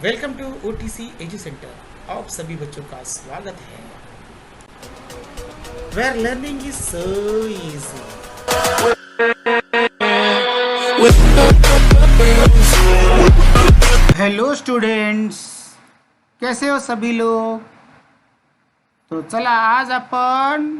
Welcome to OTC edu centre. आप सभी बच्चों का स्वागत है। Where learning is so easy. Hello students, कैसे हो सभी लोग? तो चला आज आपण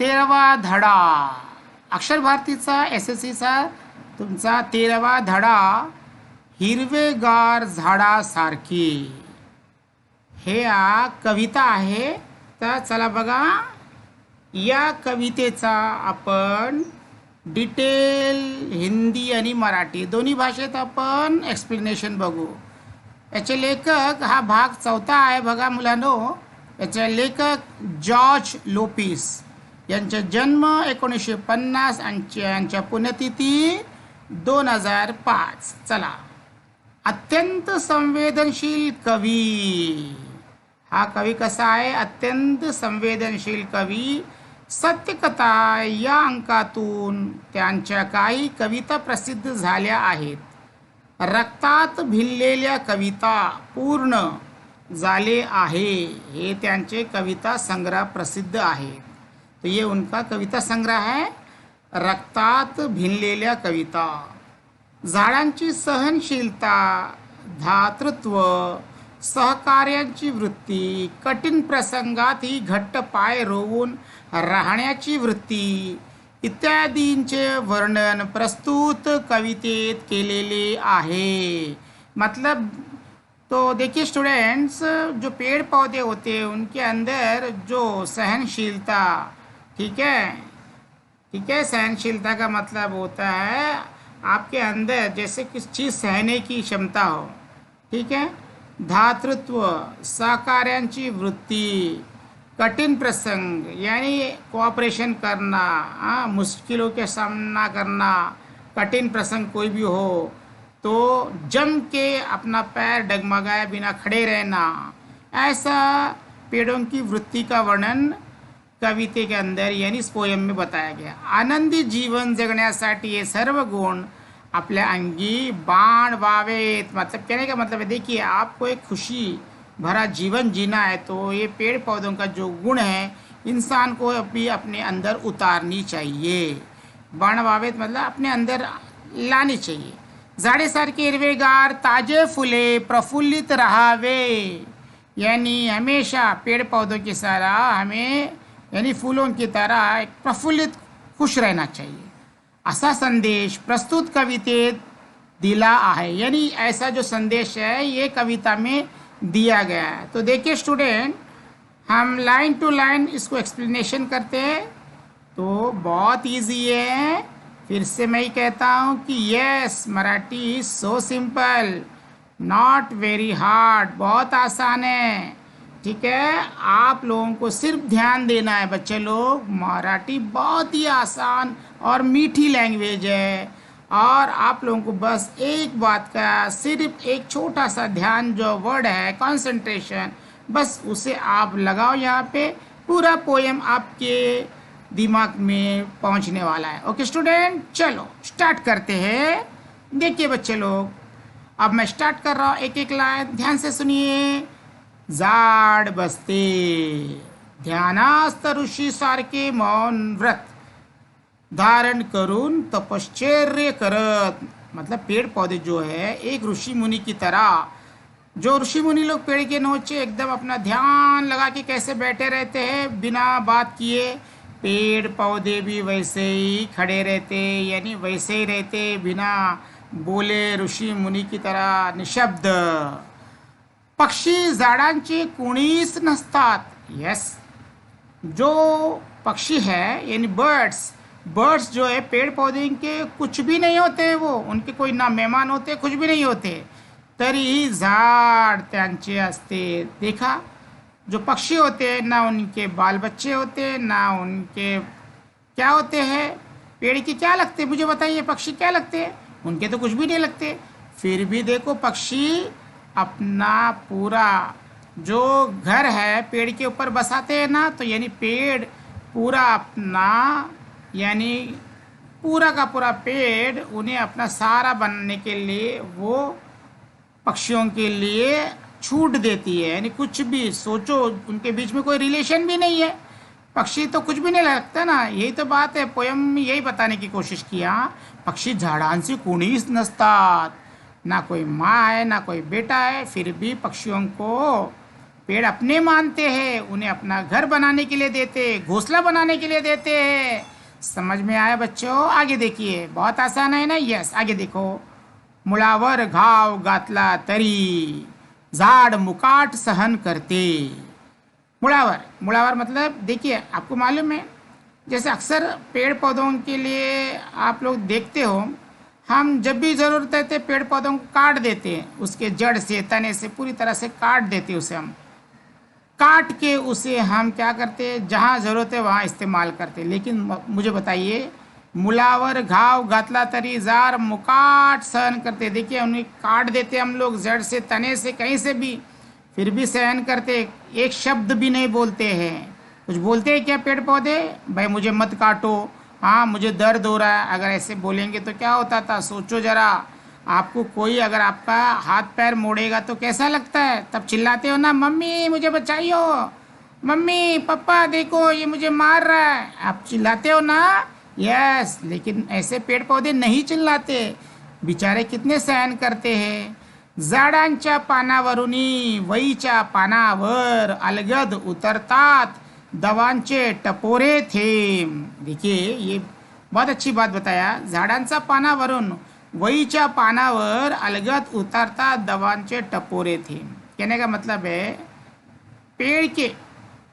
13वा धडा अक्षर भारतीचा SSCचा तुमचा 13वा धडा हिरवेगार झाडासारखी हे कविता आहे। तर चला बघा, या कवितेचा आपण डिटेल हिंदी आणि मराठी दोन्ही भाषेत आपण एक्सप्लेनेशन बघू। याचे लेखक, हा भाग चौथा आहे बघा मुलांनो। याचे लेखक जॉर्ज लोपिस, यांचा जन्म 1950 आणि यांच्या पुण्यतिथी 2005। चला, अत्यंत संवेदनशील कवी, हा कवी कसा आहे? अत्यंत संवेदनशील कवी। सत्यकथा या अंकातून त्यांच्या काही कविता प्रसिद्ध झाल्या आहेत। रक्तात भिनलेल्या कविता पूर्ण झाले आहे, हे त्यांचे कविता संग्रह प्रसिद्ध आहेत। तो ये उनका कविता संग्रह है, रक्तात भिनलेल्या कविता। झाडांची सहनशीलता, धातृत्व, सहकार्याची वृत्ती, कठीण प्रसंगात ही घट्ट पाय रोवून राहण्याची वृत्ती इत्यादींचे वर्णन प्रस्तुत कवितेत केलेले आहे। मतलब तो देखिए स्टूडेंट्स, जो पेड़ पौधे होते हैं उनके अंदर जो सहनशीलता, ठीक है, सहनशीलता का मतलब होता है आपके अंदर जैसे कुछ चीज़ सहने की क्षमता हो, ठीक है। धातृत्व, सहकार्यांची वृत्ती, कठिन प्रसंग यानी कोऑपरेशन करना, मुश्किलों के सामना करना, कठिन प्रसंग कोई भी हो तो जम के अपना पैर डगमगाए बिना खड़े रहना, ऐसा पेड़ों की वृत्ति का वर्णन कविते के अंदर यानी इस पोयम में बताया गया। आनंदी जीवन जगण्यासाठी ये सर्व गुण आपल्या अंगी बाण वावेत। मतलब कहने का मतलब है, देखिए आपको एक खुशी भरा जीवन जीना है तो ये पेड़ पौधों का जो गुण है इंसान को भी अपने अंदर उतारनी चाहिए। बाण वावेत मतलब अपने अंदर लानी चाहिए। झाडेसारखे हिरवेगार ताजे फुले प्रफुल्लित रहावे, यानी हमेशा पेड़ पौधों की तरह हमें यानी फूलों की तरह एक प्रफुल्लित खुश रहना चाहिए, ऐसा संदेश प्रस्तुत कवितेत दिला आहे। यानी ऐसा जो संदेश है ये कविता में दिया गया है। तो देखिए स्टूडेंट, हम लाइन टू लाइन इसको एक्सप्लेनेशन करते हैं तो बहुत इजी है। फिर से मैं ही कहता हूँ कि yes, Marathi is so simple, not very hard, बहुत आसान है, ठीक है। आप लोगों को सिर्फ ध्यान देना है बच्चे लोग, मराठी बहुत ही आसान और मीठी लैंग्वेज है और आप लोगों को बस एक बात का सिर्फ एक छोटा सा ध्यान, जो वर्ड है कंसंट्रेशन, बस उसे आप लगाओ। यहाँ पे पूरा पोएम आपके दिमाग में पहुँचने वाला है। ओके स्टूडेंट, चलो स्टार्ट करते हैं। देखिए बच्चे लोग, अब मैं स्टार्ट कर रहा हूँ, एक एक लाइन ध्यान से सुनिए। झाड बसते ध्यानास्त ऋषी सारखे मौन व्रत धारण करून तपश्चर्य करत। मतलब पेड़ पौधे जो है एक ऋषि मुनि की तरह, जो ऋषि मुनि लोग पेड़ के नीचे एकदम अपना ध्यान लगा के कैसे बैठे रहते हैं बिना बात किए, पेड़ पौधे भी वैसे ही खड़े रहते, यानी वैसे ही रहते बिना बोले, ऋषि मुनि की तरह निशब्द। पक्षी झाडांचे कुणीच नसतात। यस, जो पक्षी है यानी बर्ड्स जो है पेड़ पौधे के कुछ भी नहीं होते, वो उनके कोई ना मेहमान होते, कुछ भी नहीं होते, तरीही झाड त्यांचे असते। देखा, जो पक्षी होते हैं ना उनके बाल बच्चे होते, ना उनके क्या होते हैं, पेड़ के क्या लगते, मुझे बताइए पक्षी क्या लगते हैं? उनके तो कुछ भी नहीं लगते। फिर भी देखो पक्षी अपना पूरा जो घर है पेड़ के ऊपर बसाते हैं ना, तो यानी पेड़ पूरा अपना यानी पूरा का पूरा पेड़ उन्हें अपना सहारा बनने के लिए वो पक्षियों के लिए छूट देती है, यानी कुछ भी सोचो, उनके बीच में कोई रिलेशन भी नहीं है, पक्षी तो कुछ भी नहीं लगता ना। यही तो बात है, पोयम में यही बताने की कोशिश किया। पक्षी झाडांची कोणीच नसतात, ना कोई माँ है ना कोई बेटा है, फिर भी पक्षियों को पेड़ अपने मानते हैं, उन्हें अपना घर बनाने के लिए देते, घोंसला बनाने के लिए देते हैं। समझ में आया बच्चों? आगे देखिए, बहुत आसान है ना। यस, आगे देखो। मुळावर घाव घातला तरी झाड मुकाट सहन करते। मुड़ावर, मुड़ावर मतलब देखिए, आपको मालूम है, जैसे अक्सर पेड़ पौधों के लिए आप लोग देखते हो, हम जब भी ज़रूरत है पेड़ पौधों को काट देते हैं, उसके जड़ से तने से पूरी तरह से काट देते हैं उसे। हम काट के उसे हम क्या करते हैं, जहाँ ज़रूरत है वहाँ इस्तेमाल करते हैं। लेकिन मुझे बताइए, मुलावर घाव घातला तरी जार मुकाट सहन करते। देखिए, उन्हें काट देते हम लोग जड़ से तने से कहीं से भी, फिर भी सहन करते, एक शब्द भी नहीं बोलते हैं। कुछ बोलते हैं क्या पेड़ पौधे? भाई मुझे मत काटो, हाँ मुझे दर्द हो रहा है, अगर ऐसे बोलेंगे तो क्या होता था? सोचो जरा, आपको कोई अगर आपका हाथ पैर मोड़ेगा तो कैसा लगता है? तब चिल्लाते हो ना, मम्मी मुझे बचाइयो, मम्मी पापा देखो ये मुझे मार रहा है, आप चिल्लाते हो ना। यस, लेकिन ऐसे पेड़ पौधे नहीं चिल्लाते, बेचारे कितने सहन करते हैं। झाडांच्या पानावरुनी वईच्या पानावर अलगद उतरतात दवांचे टपोरे थेंब। देखिए, ये बहुत अच्छी बात बताया। झाडांच्या पानावरून वईच्या पानावर अलगद उतरतात दवांचे टपोरे थेंब। कहने का मतलब है, पेड़ के,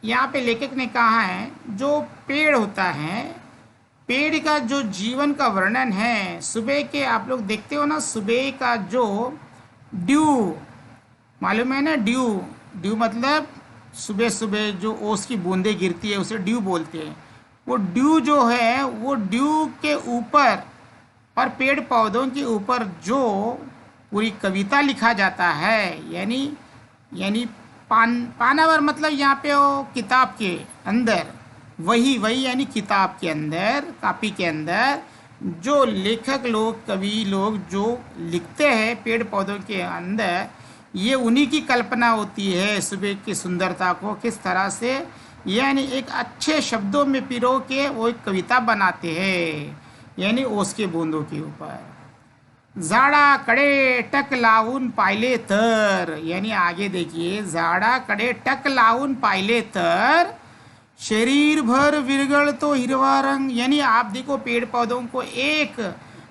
यहाँ पे लेखक ने कहा है, जो पेड़ होता है, पेड़ का जो जीवन का वर्णन है, सुबह के आप लोग देखते हो ना, सुबह का जो ड्यू, मालूम है ना, ड्यू, ड्यू मतलब सुबह सुबह जो ओस की बूंदें गिरती है उसे ड्यू बोलते हैं। वो ड्यू जो है, वो ड्यू के ऊपर और पेड़ पौधों के ऊपर जो पूरी कविता लिखा जाता है, यानी पानावर मतलब यहाँ पे वो किताब के अंदर, वही यानी किताब के अंदर, कापी के अंदर जो लेखक लोग, कवि लोग जो लिखते हैं पेड़ पौधों के अंदर, ये उन्हीं की कल्पना होती है सुबह की सुंदरता को किस तरह से, यानी एक अच्छे शब्दों में पिरो के वो एक कविता बनाते हैं, यानी ओस के बूंदों के ऊपर। झाडाकडे टक लावून पाहिले तर, यानी आगे देखिए, झाडाकडे टक लावून पाहिले तर शरीर भर विरगळतो हिरवा रंग। यानी आप देखो पेड़ पौधों को एक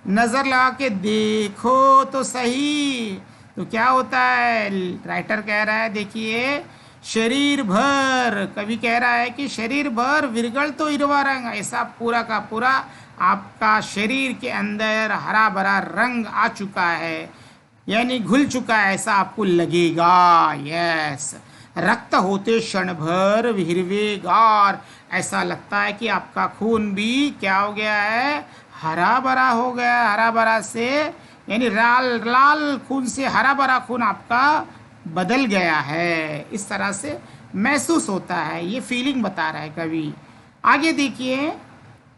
नज़र लगा के देखो तो सही, तो क्या होता है? राइटर कह रहा है, देखिए, शरीर भर, कवि कह रहा है कि शरीर भर विरगळतो हिरवा रंग, ऐसा पूरा का पूरा आपका शरीर के अंदर हरा भरा रंग आ चुका है, यानी घुल चुका है, ऐसा आपको लगेगा। यस, रक्त होते क्षण भर हिरवेगार, ऐसा लगता है कि आपका खून भी क्या हो गया है? हरा भरा हो गया। हरा भरा से यानी लाल खून से हरा भरा खून आपका बदल गया है, इस तरह से महसूस होता है। ये फीलिंग बता रहा है कवि। आगे देखिए,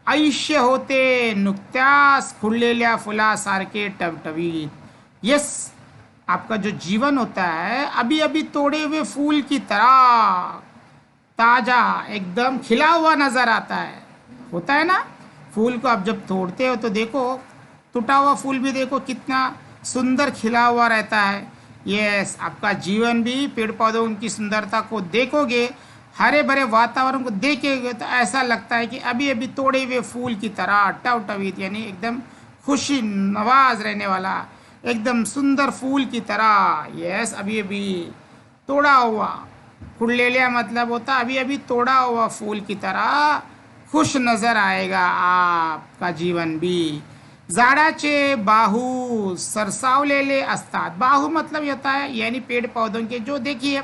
आयुष्य होते नुकत्यास खुललेल्या फुलासारखे टवटवीत। यस, आपका जो जीवन होता है अभी अभी तोड़े हुए फूल की तरह ताजा एकदम खिला हुआ नजर आता है, होता है ना। फूल को आप जब तोड़ते हो तो देखो, टूटा हुआ फूल भी देखो कितना सुंदर खिला हुआ रहता है। यस, आपका जीवन भी पेड़ पौधों की सुंदरता को देखोगे, हरे भरे वातावरण को देखेंगे तो ऐसा लगता है कि अभी अभी तोड़े हुए फूल की तरह टवटवीत, यानी एकदम खुशी नवाज रहने वाला, एकदम सुंदर फूल की तरह। यस, अभी अभी तोड़ा हुआ, खुलेलिया मतलब होता अभी अभी तोड़ा हुआ फूल की तरह खुश नजर आएगा आपका जीवन भी। झाडाचे बाहू सरसावलेले असतात। बाहू मतलब ये होता है, यानी पेड़ पौधों के जो, देखिए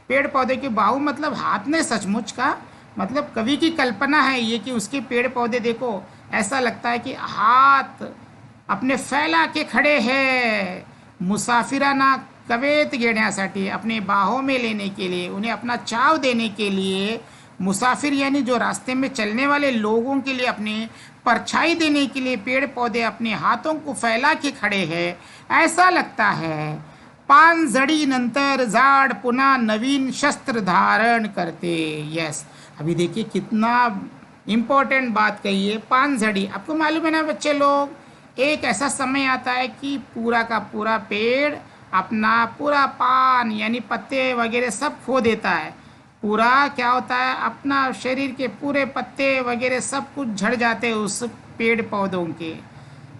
पेड़ पौधे के बाहू मतलब हाथ में, सचमुच का मतलब कवि की कल्पना है ये कि उसके पेड़ पौधे देखो, ऐसा लगता है कि हाथ अपने फैला के खड़े हैं मुसाफिरांना कवेत घेण्यासाठी, अपने बाहों में लेने के लिए, उन्हें अपना चाव देने के लिए। मुसाफिर यानी जो रास्ते में चलने वाले लोगों के लिए अपने परछाई देने के लिए पेड़ पौधे अपने हाथों को फैला के खड़े हैं, ऐसा लगता है। पानझडी नंतर झाड पुन्हा नवीन शस्त्र धारण करते। यस, अभी देखिए कितना इम्पोर्टेंट बात कही है, पानझड़ी। आपको मालूम है ना बच्चे लोग, एक ऐसा समय आता है कि पूरा का पूरा पेड़ अपना पूरा पान यानी पत्ते वगैरह सब खो देता है। पूरा क्या होता है, अपना शरीर के पूरे पत्ते वगैरह सब कुछ झड़ जाते हैं उस पेड़ पौधों के।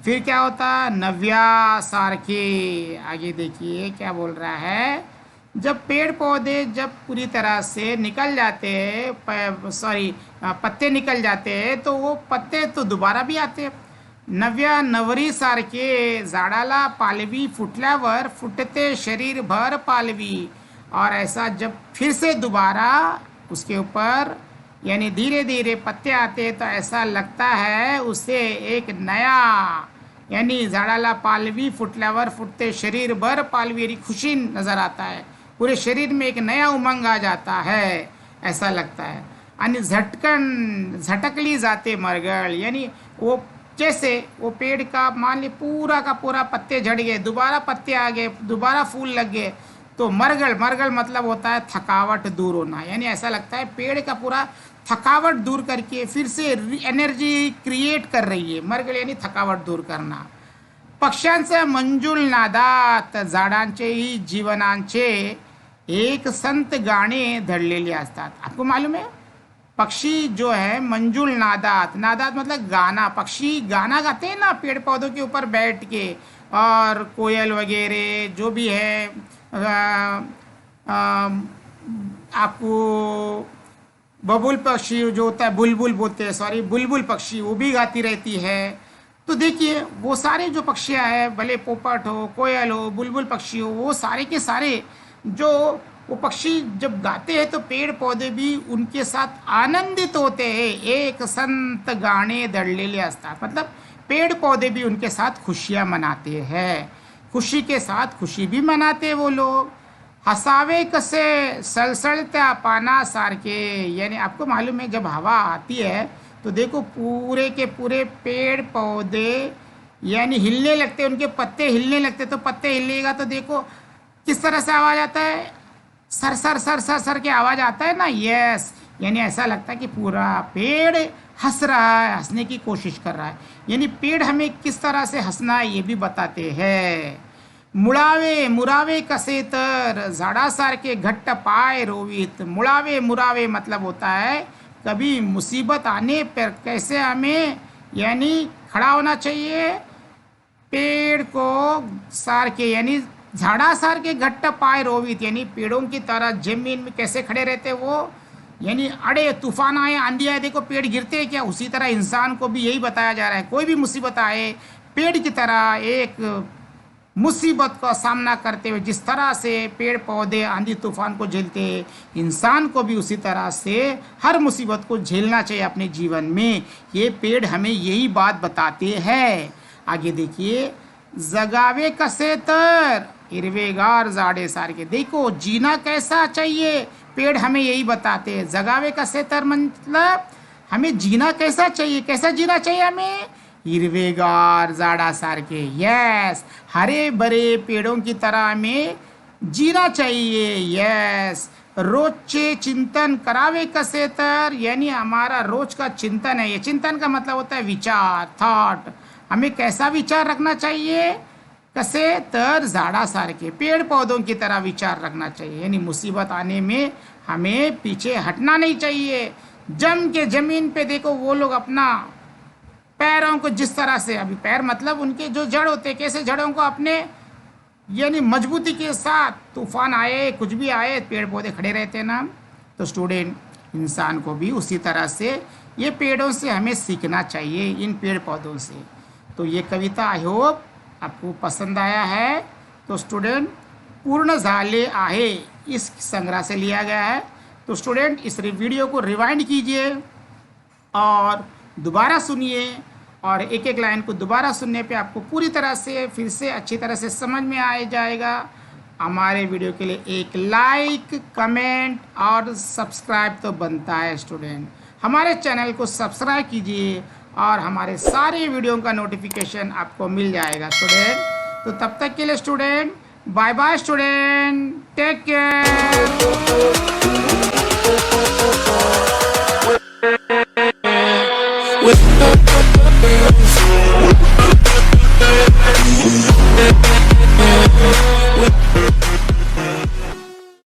फिर क्या होता है, नव्या सारखे। आगे देखिए क्या बोल रहा है, जब पेड़ पौधे जब पूरी तरह से निकल जाते हैं, पत्ते निकल जाते हैं, तो वो पत्ते तो दोबारा भी आते हैं। नव्या नवरी सारखे झाडाला पालवी फुटल्यावर फुटते शरीर भर पालवी। और ऐसा जब फिर से दोबारा उसके ऊपर यानी धीरे धीरे पत्ते आते हैं, तो ऐसा लगता है उसे एक नया यानी झाडाला पालवी फुटल्यावर फुटते शरीर भर पालवी यानी खुशी नजर आता है, पूरे शरीर में एक नया उमंग आ जाता है, ऐसा लगता है। आणि झटकन झटकली जाते मरगळ, यानी वो जैसे वो पेड़ का मान ली पूरा का पूरा पत्ते झड़ गए, दोबारा पत्ते आ गए, दोबारा फूल लग गए, तो मरगल मरगल मतलब होता है थकावट दूर होना। यानी ऐसा लगता है पेड़ का पूरा थकावट दूर करके फिर से एनर्जी क्रिएट कर रही है। मरगल यानी थकावट दूर करना। पक्ष्यांचे मंजुल नादात झाडांचेही जीवनांचे एक संत गाणे धडलेले असतात। आपको मालूम है, पक्षी जो है मंजुल नादात, नादात मतलब गाना, पक्षी गाना गाते हैं ना पेड़ पौधों के ऊपर बैठ के, और कोयल वगैरह जो भी है, आपको बबुल पक्षी जो होता है, बुलबुल बोलते हैं, सॉरी बुलबुल पक्षी, वो भी गाती रहती है। तो देखिए वो सारे जो पक्षियाँ हैं, भले पोपट हो, कोयल हो, बुलबुल पक्षी हो, वो सारे के सारे जो वो पक्षी जब गाते हैं तो पेड़ पौधे भी उनके साथ आनंदित होते हैं। एक संत गाणे दडलेले असतात, मतलब पेड़ पौधे भी उनके साथ खुशियाँ मनाते हैं, खुशी के साथ खुशी भी मनाते वो लोग। हसावे कसे सलसलत्या पानासारखे, यानी आपको मालूम है जब हवा आती है तो देखो पूरे के पूरे पेड़ पौधे यानी हिलने लगते, उनके पत्ते हिलने लगते, तो पत्ते हिलेगा तो देखो किस तरह से आवाज़ आता है, sir sir sir sir sir के आवाज़ आता है ना। यस, यानी ऐसा लगता है कि पूरा पेड़ हंस रहा है, हंसने की कोशिश कर रहा है। यानी पेड़ हमें किस तरह से हंसना है ये भी बताते हैं। मुळावे मुरावे कसे तर झाडासारखे घट्ट पाय रोवित। मुळावे मुरावे मतलब होता है कभी मुसीबत आने पर कैसे हमें यानी खड़ा होना चाहिए, पेड़ को सार के यानी झाड़ा सार के घट्ट पाय रोवित, यानी पेड़ों की तरह जमीन में कैसे खड़े रहते वो, यानी अड़े तूफान आए, आंधी आए, देखो पेड़ गिरते हैं क्या, उसी तरह इंसान को भी यही बताया जा रहा है। कोई भी मुसीबत आए, पेड़ की तरह एक मुसीबत का सामना करते हुए जिस तरह से पेड़ पौधे आंधी तूफान को झेलते हैं, इंसान को भी उसी तरह से हर मुसीबत को झेलना चाहिए अपने जीवन में। ये पेड़ हमें यही बात बताते हैं। आगे देखिए, जगावे कसे तर हिरवेगार झाडे सारखे। देखो जीना कैसा चाहिए, पेड़ हमें यही बताते हैं। जगावे कसे तर मतलब हमें जीना कैसा चाहिए, कैसा जीना चाहिए हमें, हिरवेगार झाडासारखे। यस, हरे भरे पेड़ों की तरह हमें जीना चाहिए। यस, रोजचे चिंतन करावे कसे तर, यानी हमारा रोज का चिंतन है। ये चिंतन का मतलब होता है विचार, थॉट। हमें कैसा विचार रखना चाहिए, कसे तर झाडासारखे, पेड़ पौधों की तरह विचार रखना चाहिए। यानी मुसीबत आने में हमें पीछे हटना नहीं चाहिए। जम के जमीन पे देखो वो लोग अपना पैरों को जिस तरह से, अभी पैर मतलब उनके जो जड़ होते, कैसे जड़ों को अपने यानी मजबूती के साथ, तूफान आए कुछ भी आए पेड़ पौधे खड़े रहते हैं ना। तो स्टूडेंट, इंसान को भी उसी तरह से ये पेड़ों से हमें सीखना चाहिए, इन पेड़ पौधों से। तो ये कविता आई होप आपको पसंद आया है। तो स्टूडेंट, पूर्ण झाले आहे इस संग्रह से लिया गया है। तो स्टूडेंट, इस वीडियो को रिवाइंड कीजिए और दोबारा सुनिए, और एक एक लाइन को दोबारा सुनने पे आपको पूरी तरह से फिर से अच्छी तरह से समझ में आ जाएगा। हमारे वीडियो के लिए एक लाइक, कमेंट और सब्सक्राइब तो बनता है स्टूडेंट। हमारे चैनल को सब्सक्राइब कीजिए और हमारे सारे वीडियो का नोटिफिकेशन आपको मिल जाएगा स्टूडेंट। तो तब तक के लिए student, bye bye student, take care. With